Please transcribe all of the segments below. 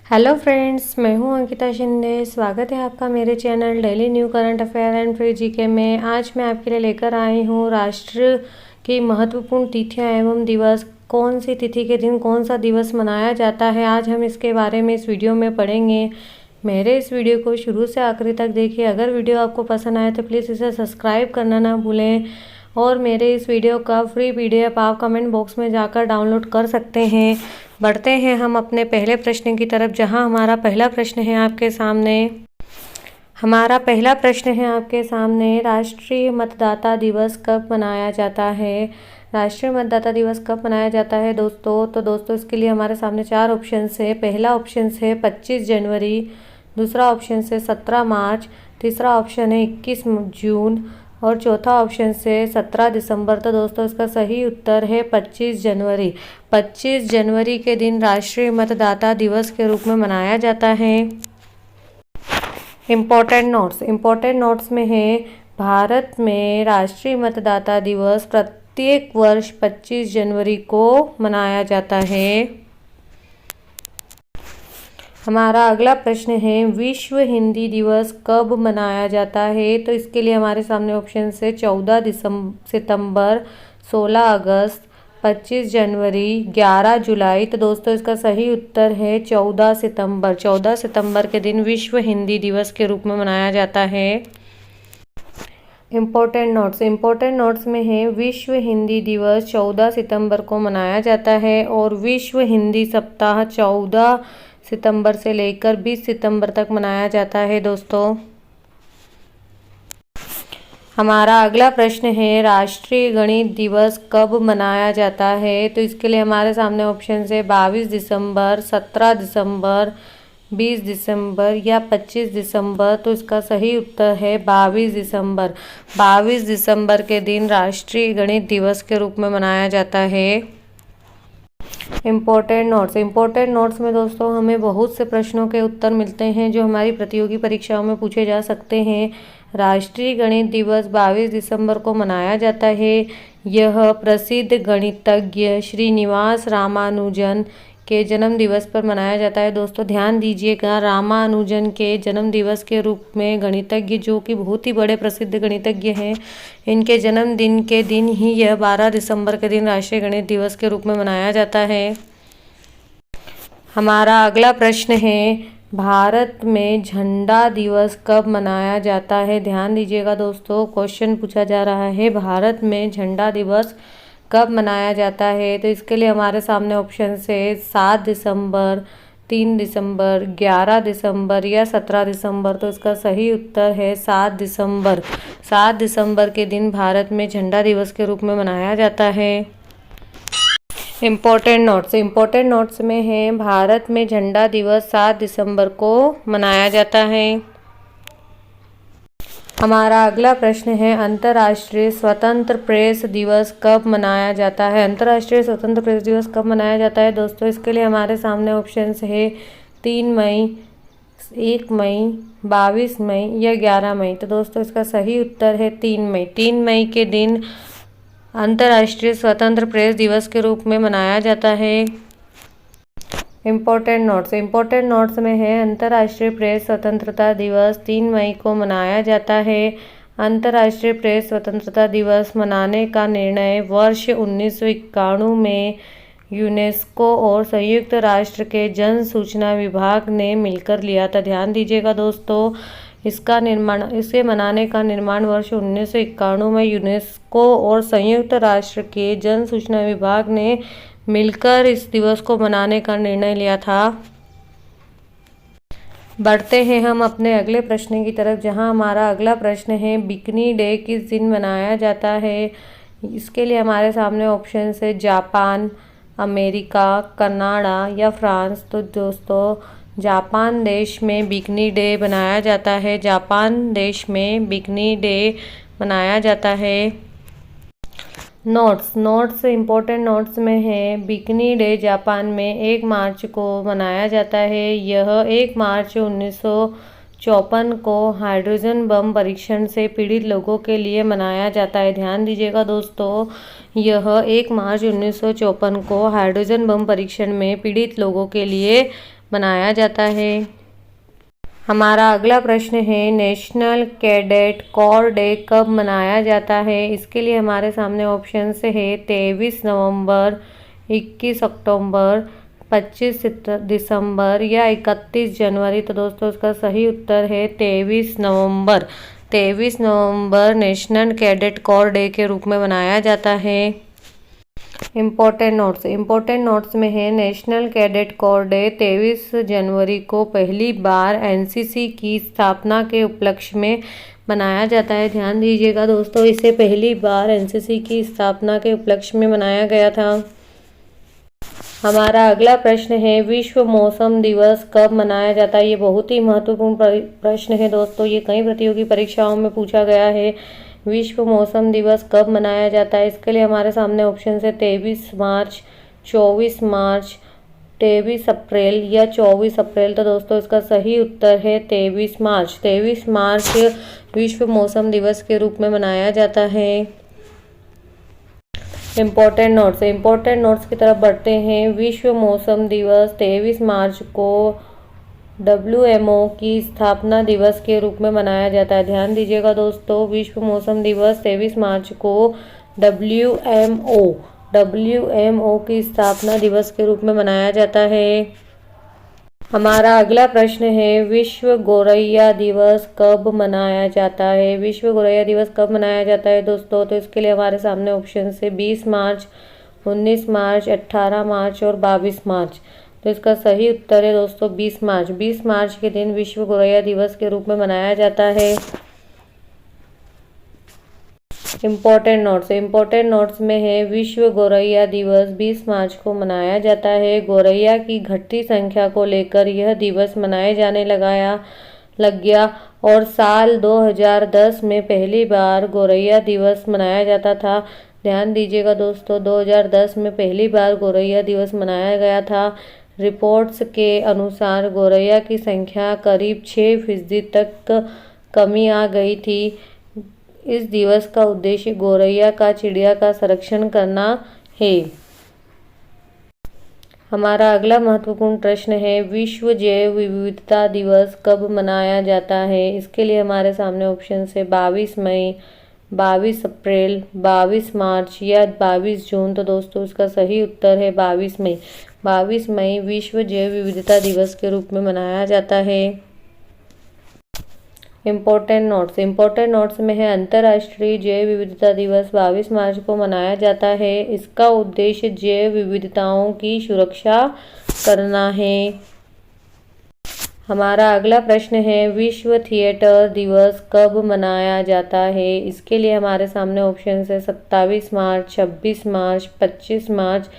Hello friends, मैं हूं अंकिता शिंदे। स्वागत है आपका मेरे channel daily new current affair and free GK में। आज मैं आपके लिए लेकर आई हूं राष्ट्र की महत्वपूर्ण तिथियां एवं दिवस। कौन सी तिथि के दिन कौन सा दिवस मनाया जाता है, आज हम इसके बारे में इस वीडियो में पढ़ेंगे। मेरे इस वीडियो को शुरू से आखिरी तक देखिए। अगर वीडियो आपको पसंद आए तो प्लीज़ इसे सब्सक्राइब करना ना भूलें और मेरे इस वीडियो का फ्री PDF आप कमेंट बॉक्स में जाकर डाउनलोड कर सकते हैं। बढ़ते हैं हम अपने पहले प्रश्न की तरफ, जहां हमारा पहला प्रश्न है आपके सामने राष्ट्रीय मतदाता दिवस कब मनाया जाता है। राष्ट्रीय मतदाता दिवस कब मनाया जाता है दोस्तों? तो दोस्तों इसके लिए हमारे सामने 4 ऑप्शन है। पहला ऑप्शन है 25 जनवरी, दूसरा ऑप्शन है 17 मार्च, तीसरा ऑप्शन है 21 जून और चौथा ऑप्शन से 17 दिसंबर। तो दोस्तों इसका सही उत्तर है 25 जनवरी। 25 जनवरी के दिन राष्ट्रीय मतदाता दिवस के रूप में मनाया जाता है। इम्पोर्टेंट नोट्स में है, भारत में राष्ट्रीय मतदाता दिवस प्रत्येक वर्ष 25 जनवरी को मनाया जाता है। हमारा अगला प्रश्न है, विश्व हिंदी दिवस कब मनाया जाता है। तो इसके लिए हमारे सामने ऑप्शन है 14 सितंबर, 16 अगस्त, 25 जनवरी, 11 जुलाई। तो दोस्तों इसका सही उत्तर है 14 सितंबर। 14 सितंबर के दिन विश्व हिंदी दिवस के रूप में मनाया जाता है। इम्पोर्टेंट नोट्स में है, विश्व हिंदी दिवस 14 सितंबर को मनाया जाता है और विश्व हिंदी सप्ताह 14 सितंबर से लेकर 20 सितंबर तक मनाया जाता है दोस्तों। हमारा अगला प्रश्न है, राष्ट्रीय गणित दिवस कब मनाया जाता है। तो इसके लिए हमारे सामने ऑप्शन है 22 दिसंबर, 17 दिसंबर, 20 दिसंबर या 25 दिसंबर। तो इसका सही उत्तर है 22 दिसंबर। 22 दिसंबर के दिन राष्ट्रीय गणित दिवस के रूप में मनाया जाता है। इम्पोर्टेंट नोट्स में दोस्तों हमें बहुत से प्रश्नों के उत्तर मिलते हैं जो हमारी प्रतियोगी परीक्षाओं में पूछे जा सकते हैं। राष्ट्रीय गणित दिवस 22 दिसंबर को मनाया जाता है। यह प्रसिद्ध गणितज्ञ श्रीनिवास रामानुजन के जन्म दिवस पर मनाया जाता है। दोस्तों ध्यान दीजिएगा, रामानुजन के जन्म दिवस के रूप में गणितज्ञ जो कि बहुत ही बड़े प्रसिद्ध गणितज्ञ हैं, इनके जन्मदिन के दिन ही यह 12 दिसंबर के दिन राष्ट्रीय गणित दिवस के रूप में मनाया जाता है। हमारा अगला प्रश्न है, भारत में झंडा दिवस कब मनाया जाता है। ध्यान दीजिएगा दोस्तों, क्वेश्चन पूछा जा रहा है भारत में झंडा दिवस कब मनाया जाता है। तो इसके लिए हमारे सामने ऑप्शन है 7 दिसंबर, 3 दिसंबर, 11 दिसंबर या 17 दिसंबर। तो इसका सही उत्तर है 7 दिसंबर। 7 दिसंबर के दिन भारत में झंडा दिवस के रूप में मनाया जाता है। इम्पोर्टेंट नोट्स में है, भारत में झंडा दिवस 7 दिसंबर को मनाया जाता है। हमारा अगला प्रश्न है, अंतर्राष्ट्रीय स्वतंत्र प्रेस दिवस कब मनाया जाता है। अंतर्राष्ट्रीय स्वतंत्र प्रेस दिवस कब मनाया जाता है दोस्तों? इसके लिए हमारे सामने ऑप्शन है 3 मई, 1 मई, 22 मई या 11 मई। तो दोस्तों इसका सही उत्तर है 3 मई। 3 मई के दिन अंतर्राष्ट्रीय स्वतंत्र प्रेस दिवस के रूप में मनाया जाता है। इम्पोर्टेंट नोट्स में है, अंतर्राष्ट्रीय प्रेस स्वतंत्रता दिवस 3 मई को मनाया जाता है। अंतर्राष्ट्रीय प्रेस स्वतंत्रता दिवस मनाने का निर्णय वर्ष 1991 में यूनेस्को और संयुक्त राष्ट्र के जन सूचना विभाग ने मिलकर लिया था। ध्यान दीजिएगा दोस्तों, इसे मनाने का निर्माण वर्ष 1991 में यूनेस्को और संयुक्त राष्ट्र के जन सूचना विभाग ने मिलकर इस दिवस को मनाने का निर्णय लिया था। बढ़ते हैं हम अपने अगले प्रश्न की तरफ, जहां हमारा अगला प्रश्न है, बिकनी डे किस दिन मनाया जाता है। इसके लिए हमारे सामने ऑप्शन है जापान, अमेरिका, कनाडा या फ्रांस। तो दोस्तों जापान देश में बिकनी डे मनाया जाता है। जापान देश में बिकनी डे मनाया जाता है। इम्पोर्टेंट नोट्स में है, बिकनी डे जापान में 1 मार्च को मनाया जाता है। यह 1 मार्च 1954 को हाइड्रोजन बम परीक्षण से पीड़ित लोगों के लिए मनाया जाता है। ध्यान दीजिएगा दोस्तों, यह 1 मार्च 1954 को हाइड्रोजन बम परीक्षण में पीड़ित लोगों के लिए मनाया जाता है। हमारा अगला प्रश्न है नेशनल कैडेट कोर डे कब मनाया जाता है। इसके लिए हमारे सामने ऑप्शन से है 23 नवंबर, 21 अक्टूबर, 25 दिसंबर या 31 जनवरी। तो दोस्तों इसका सही उत्तर है 23 नवंबर। 23 नवंबर नेशनल कैडेट कोर डे के रूप में मनाया जाता है। इम्पोर्टेंट नोट्स में है नेशनल कैडेट कोर डे 23 जनवरी को पहली बार एनसीसी की स्थापना के उपलक्ष्य में मनाया जाता है। ध्यान दीजिएगा दोस्तों, इसे पहली बार एनसीसी की स्थापना के उपलक्ष्य में मनाया गया था। हमारा अगला प्रश्न है विश्व मौसम दिवस कब मनाया जाता है। ये बहुत ही महत्वपूर्ण प्रश्न है दोस्तों, ये कई प्रतियोगी परीक्षाओं में पूछा गया है। विश्व मौसम दिवस कब मनाया जाता है। इसके लिए हमारे सामने ऑप्शन है 23 मार्च, 24 मार्च, 23 अप्रैल या 24 अप्रैल। तो दोस्तों इसका सही उत्तर है 23 मार्च। 23 मार्च विश्व मौसम दिवस के रूप में मनाया जाता है। इम्पोर्टेंट नोट्स की तरफ बढ़ते हैं। विश्व मौसम दिवस 23 मार्च को WMO की स्थापना दिवस के रूप में मनाया जाता है। ध्यान दीजिएगा दोस्तों, विश्व मौसम दिवस 23 मार्च को WMO की स्थापना दिवस के रूप में मनाया जाता है। हमारा अगला प्रश्न है विश्व गौरैया दिवस कब मनाया जाता है। विश्व गौरैया दिवस कब मनाया जाता है दोस्तों। तो इसके लिए हमारे सामने ऑप्शन से 20 मार्च, 19 मार्च, 18 मार्च और 22 मार्च। तो इसका सही उत्तर है दोस्तों 20 मार्च। 20 मार्च के दिन विश्व गौरैया दिवस के रूप में मनाया जाता है। इम्पोर्टेंट नोट्स में है विश्व गौरैया दिवस 20 मार्च को मनाया जाता है। गौरैया की घटती संख्या को लेकर यह दिवस मनाए जाने लग गया और साल 2010 में पहली बार गौरैया दिवस मनाया जाता था। ध्यान दीजिएगा दोस्तों, 2010 में पहली बार गौरैया दिवस मनाया गया था। रिपोर्ट्स के अनुसार गौरैया की संख्या करीब 6% तक कमी आ गई थी। इस दिवस का उद्देश्य गौरैया का चिड़िया का संरक्षण करना है। हमारा अगला महत्वपूर्ण प्रश्न है विश्व जैव विविधता दिवस कब मनाया जाता है। इसके लिए हमारे सामने ऑप्शन है 22 मई, 22 अप्रैल, 22 मार्च या 22 जून। तो दोस्तों इसका सही उत्तर है 22 मई। 22 मई विश्व जैव विविधता दिवस के रूप में मनाया जाता है। इम्पोर्टेंट नोट्स में है अंतर्राष्ट्रीय जैव विविधता दिवस 22 मार्च को मनाया जाता है। इसका उद्देश्य जैव विविधताओं की सुरक्षा करना है। हमारा अगला प्रश्न है विश्व थिएटर दिवस कब मनाया जाता है। इसके लिए हमारे सामने ऑप्शन है 27 मार्च, 26 मार्च, 25 मार्च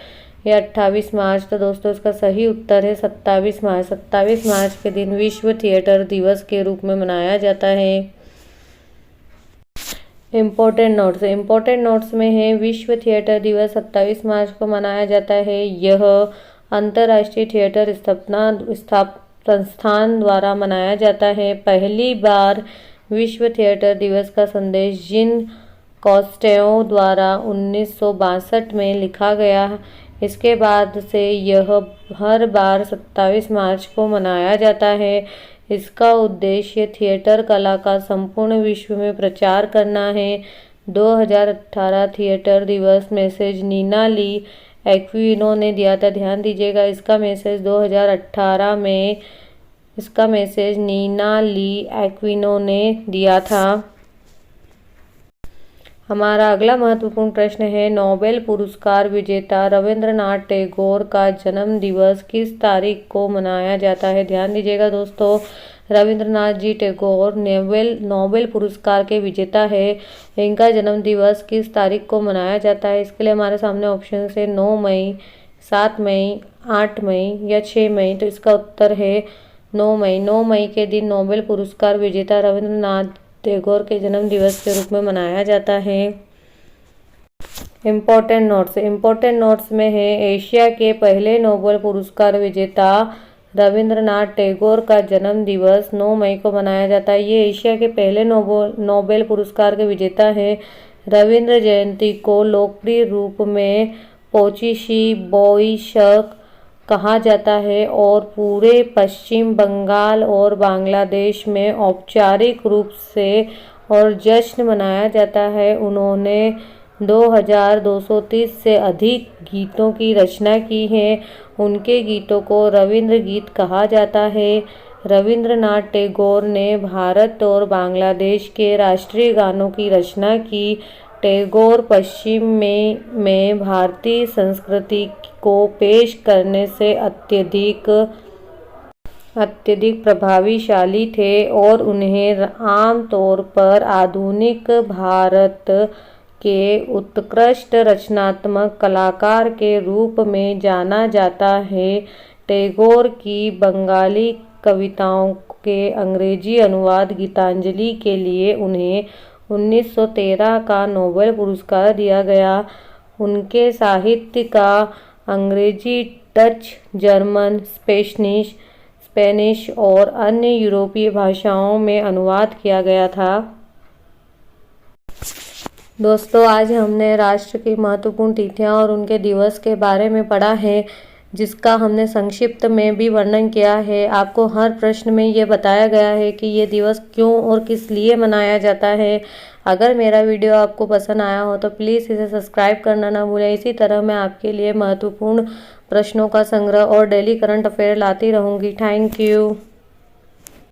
या 28 मार्च। तो दोस्तों इसका सही उत्तर है 27 मार्च। 27 मार्च के दिन विश्व थिएटर दिवस के रूप में मनाया जाता है। इम्पोर्टेंट नोट्स में है विश्व थिएटर दिवस 27 मार्च को मनाया जाता है। यह अंतर्राष्ट्रीय थिएटर संस्थान द्वारा मनाया जाता है। पहली बार विश्व थिएटर दिवस का संदेश जीन कॉस्टेओ द्वारा 1962 में लिखा गया। इसके बाद से यह हर बार 27 मार्च को मनाया जाता है। इसका उद्देश्य थिएटर कला का संपूर्ण विश्व में प्रचार करना है। 2018 थिएटर दिवस मैसेज नीना ली एक्विनो ने दिया था। ध्यान दीजिएगा, इसका मैसेज 2018 में इसका मैसेज नीना ली एक्विनो ने दिया था। हमारा अगला महत्वपूर्ण प्रश्न है नोबेल पुरस्कार विजेता रविंद्रनाथ टैगोर का जन्म दिवस किस तारीख को मनाया जाता है। ध्यान दीजिएगा दोस्तों, रविंद्रनाथ जी टैगोर नोबेल पुरस्कार के विजेता है। इनका जन्म दिवस किस तारीख को मनाया जाता है। इसके लिए हमारे सामने ऑप्शन है 9 मई, 7 मई, 8 मई या 6 मई। तो इसका उत्तर है 9 मई। 9 मई के दिन नोबेल पुरस्कार विजेता रविंद्रनाथ टैगोर के जन्म दिवस के रूप में मनाया जाता है। इम्पोर्टेंट नोट्स में है एशिया के पहले नोबेल पुरस्कार विजेता रविंद्रनाथ टैगोर का जन्म दिवस 9 मई को मनाया जाता है। ये एशिया के पहले नोबेल पुरस्कार के विजेता है। रविंद्र जयंती को लोकप्रिय रूप में पोचिशी बोइशक कहा जाता है और पूरे पश्चिम बंगाल और बांग्लादेश में औपचारिक रूप से और जश्न मनाया जाता है। उन्होंने 2230 से अधिक गीतों की रचना की है। उनके गीतों को रविंद्र गीत कहा जाता है। रविंद्रनाथ टैगोर ने भारत और बांग्लादेश के राष्ट्रीय गानों की रचना की। टैगोर पश्चिम में भारतीय संस्कृति को पेश करने से अत्यधिक प्रभावशाली थे और उन्हें आम तौर पर आधुनिक भारत के उत्कृष्ट रचनात्मक कलाकार के रूप में जाना जाता है। टैगोर की बंगाली कविताओं के अंग्रेजी अनुवाद गीतांजलि के लिए उन्हें 1913 का नोबेल पुरस्कार दिया गया। उनके साहित्य का अंग्रेजी, डच, जर्मन, स्पेनिश और अन्य यूरोपीय भाषाओं में अनुवाद किया गया था। दोस्तों, आज हमने राष्ट्र की महत्वपूर्ण तिथियां और उनके दिवस के बारे में पढ़ा है, जिसका हमने संक्षिप्त में भी वर्णन किया है। आपको हर प्रश्न में ये बताया गया है कि ये दिवस क्यों और किस लिए मनाया जाता है। अगर मेरा वीडियो आपको पसंद आया हो तो प्लीज़ इसे सब्सक्राइब करना ना भूलें। इसी तरह मैं आपके लिए महत्वपूर्ण प्रश्नों का संग्रह और डेली करंट अफेयर लाती रहूँगी। Thank you.